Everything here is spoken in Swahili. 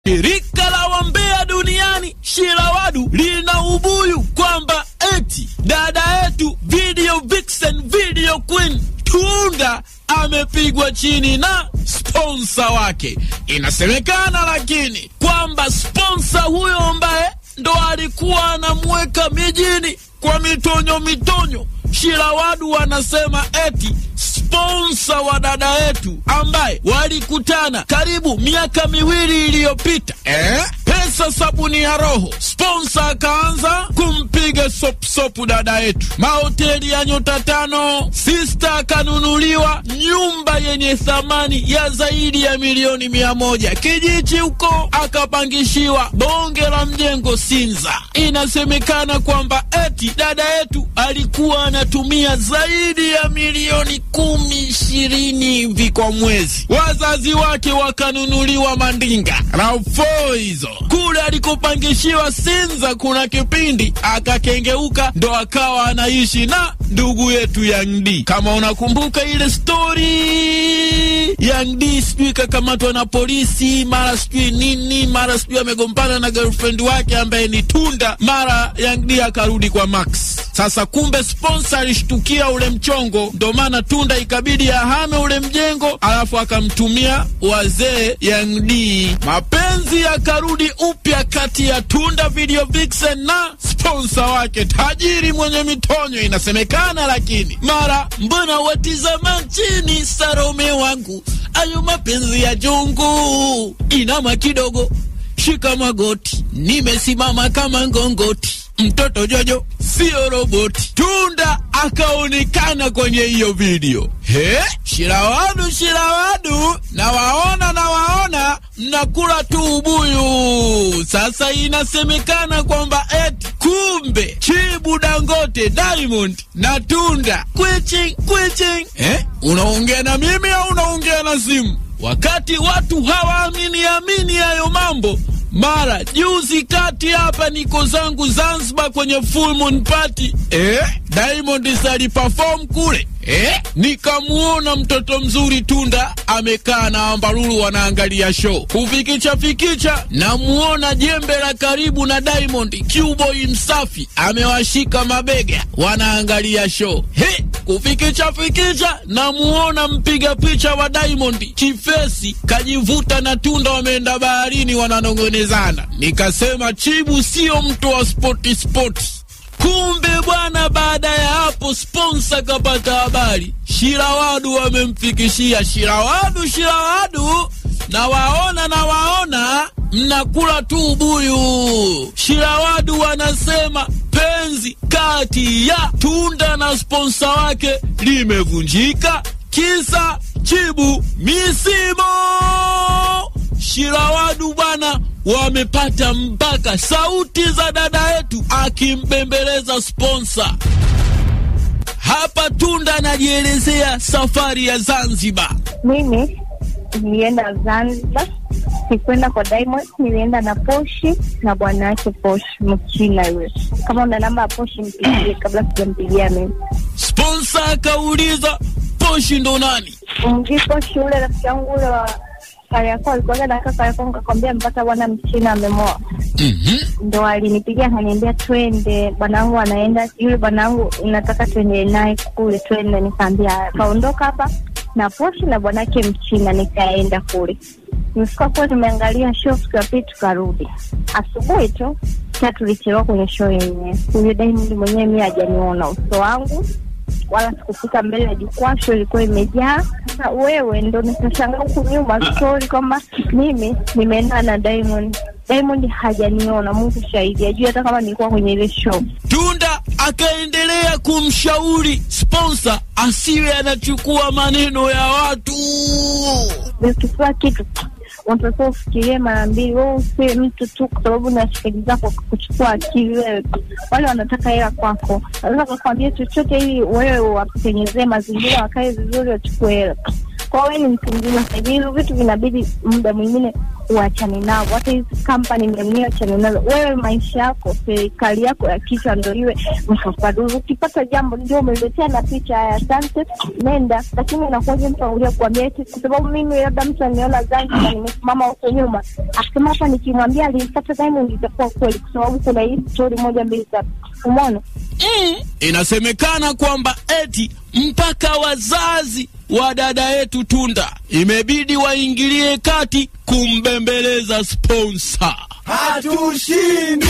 Shirika la wambea duniani Shirawadu lina ubuyu kwamba eti dada yetu video vixen, video queen Tunda amepigwa chini na sponsor wake. Inasemekana lakini kwamba sponsor huyo ambaye ndo alikuwa anamweka mijini kwa mitonyo Shirawadu wanasema eti sponsor wa dada yetu ambaye walikutana karibu miaka 2 iliyopita, pesa sabuni ya roho, sponsor akaanza kumpiga sopu dada yetu. Mahoteli ya nyota 5, sister akanunuliwa nyumba yenye thamani ya zaidi ya milioni 100. Kijiji huko akapangishiwa bonge la mjengo Sinza. Inasemekana kwamba eti dada yetu alikuwa anatumia zaidi ya milioni 10-20 hivi kwa mwezi. Wazazi wake wakanunuliwa Mandinga Raufoizo. Kule alikopangishiwa Sinza kuna kipindi akakengeuka, ndo akawa anaishi na ndugu yetu Young D. Kama unakumbuka ile story, Young D sijui kakamatwa na polisi, mara sijui nini, mara sijui amegombana na girlfriend wake ambaye ni Tunda, mara Young D akarudi kwa Max. Sasa kumbe sponsor alishtukia ule mchongo, ndo maana Tunda ikabidi ahame ule mjengo, alafu akamtumia wazee Young D. Mapenzi yakarudi upya kati ya Tunda video vixen na sponsor wake tajiri mwenye mitonyo. Inasemekana lakini mara mbona watizama chini Sarome wangu, ayo mapenzi ya jungu. Inama kidogo, shika magoti, nimesimama kama ngongoti, mtoto Jojo sio roboti. Tunda akaonekana kwenye hiyo video. Shirawadu, na waona mnakula tu ubuyu. Sasa inasemekana kwamba eti kumbe Chibu Dangote, Diamond na Tunda kwiching. Unaongea na mimi au unaongea na simu? Wakati watu hawaamini hayo mambo. Mara juzi kati hapa niko zangu Zanzibar kwenye full moon party, Diamond sali perform kule, nikamuona mtoto mzuri Tunda amekaa na Ambarulu wanaangalia show. Kufikicha namuona jembe la karibu na Diamond, Q-boy msafi amewashika mabega wanaangalia show. Kufikicha namuona mpiga picha wa Diamond Chifesi kajivuta na Tunda wameenda baharini wananongonezana. Nikasema Chibu sio mtu wa sports. Kumbe bwana, baada ya hapo sponsor kapata habari, Shirawadu wamemfikishia. Shirawadu, na waona mnakula tu ubuyu. Shirawadu wanasema penzi kati ya Tunda na sponsor wake limevunjika, kisa Chibu misimo. Shirawadu bwana wamepata mpaka sauti za dada yetu akimbembeleza sponsor. Hapa Tunda anajielezea safari ya Zanzibar. Mimi nilienda Zanzibar, sikwenda kwa Diamond, nilienda na Poshi na bwana wake Poshi mchina yule. Kama una namba ya Poshi mpigie kabla sijampigia mimi. Sponsor akauliza Poshi ndo nani? Poshi yule rafiki yangu yule wa Kariakoo, alikuwa na kaka yako akakwambia mpata bwana mchina amemoa. Ndo alinipigia akaniambia twende, bwanangu anaenda, yule bwanangu nataka twende naye kule, twende. Nikamwambia kaondoka hapa na Poshi na bwanake mchina, nikaenda kule. Nifika kwa tumeangalia show, tukarudi. Asubuhi tu tulichelewa kwenye show yenyewe. Huyo Diamond mwenyewe mimi hajaniona uso wangu wala sikufika mbele ya jukwaa, show ilikuwa imejaa. Sasa wewe ndo nikashangaa huko nyuma story kwamba mimi nimeenda na Diamond hajaniona. Mungu shahidi, ajui hata kama nilikuwa kwenye ile show. Tunda akaendelea kumshauri sponsor asiwe anachukua maneno ya watu. Ukifanya kitu unataka ufikirie mara mbili. Wewe usiwe mtu tu kwa sababu unashikaji zako kuchukua akili wewe. Wale wanataka hela kwako. Wanataka kukwambia chochote ili wewe wakutengenezee mazingira wakae vizuri wachukue hela. Kwa wewe ni mtu mzima sasa hivi, vitu vinabidi muda mwingine uachane nao. Hata hizi company ndio achane nazo. Wewe maisha yako, serikali yako ya kichwa ndio iwe mfafanuzi. Ukipata jambo ndio umeletea na picha haya, asante, nenda. Lakini inakuja mtu anakuja kuambia eti kwa sababu mimi labda mtu aniona zangu na nimesimama huko nyuma, akisema hapa nikimwambia alipata time itakuwa kweli, kwa sababu kuna hii story moja mbili tatu. Umeona? Inasemekana kwamba eti mpaka wazazi wa dada yetu Tunda imebidi waingilie kati kumbembeleza sponsor. Hatushindi.